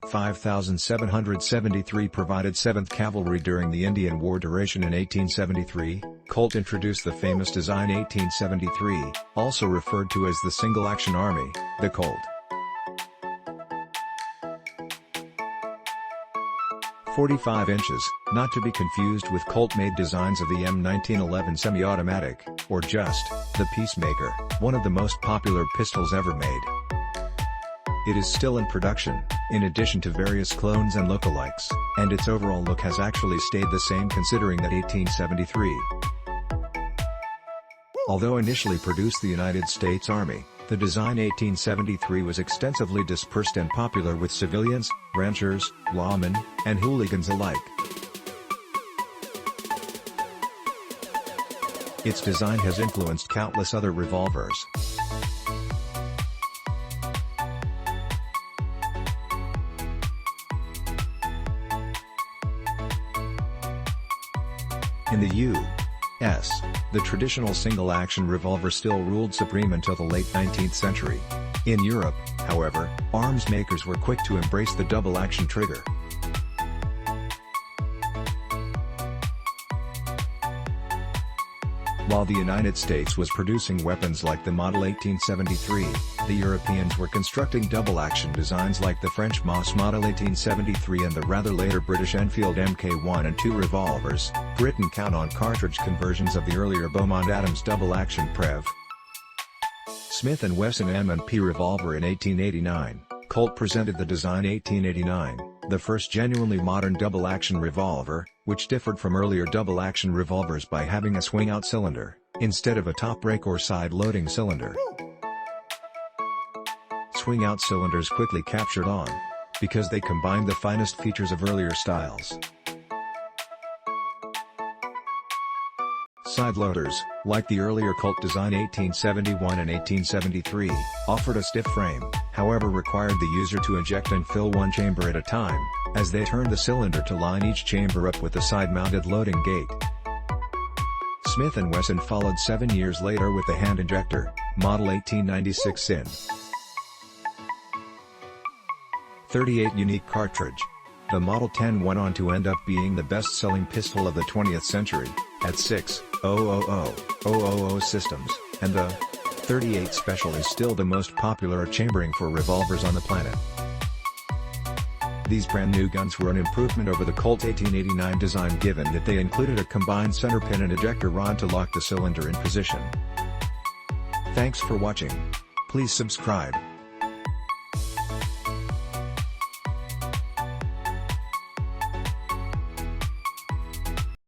5773 provided 7th Cavalry during the Indian War duration in 1873. Colt introduced the famous design 1873, also referred to as the single-action army, the Colt. 45 inches, not to be confused with Colt-made designs of the M1911 semi-automatic, or just, the Peacemaker, one of the most popular pistols ever made. It is still in production, in addition to various clones and lookalikes, and its overall look has actually stayed the same considering that 1873. Although initially produced the United States Army, the design 1873 was extensively dispersed and popular with civilians, ranchers, lawmen, and hooligans alike. Its design has influenced countless other revolvers. In the U.S., the traditional single-action revolver still ruled supreme until the late 19th century. In Europe, however, arms makers were quick to embrace the double-action trigger. While the United States was producing weapons like the Model 1873, the Europeans were constructing double-action designs like the French MAS Modle 1873 and the rather later British Enfield Mk1 and 2 revolvers. Britain count on cartridge conversions of the earlier BeaumontAdams double-action Prev. Smith & Wesson M&P revolver in 1889, Colt presented the design 1889, the first genuinely modern double-action revolver, which differed from earlier double-action revolvers by having a swing-out cylinder, instead of a top break or side-loading cylinder. Swing-out cylinders quickly captured on, because they combined the finest features of earlier styles. Side loaders, like the earlier Colt design 1871 and 1873, offered a stiff frame, however required the user to eject and fill one chamber at a time, as they turned the cylinder to line each chamber up with a side-mounted loading gate. Smith & Wesson followed 7 years later with the hand injector, Model 1896 in 38 unique cartridge. The Model 10 went on to end up being the best-selling pistol of the 20th century, at 6,000,000 systems, and the 38 Special is still the most popular chambering for revolvers on the planet. These brand new guns were an improvement over the Colt 1889 design given that they included a combined center pin and ejector rod to lock the cylinder in position. Thanks for watching. Please subscribe.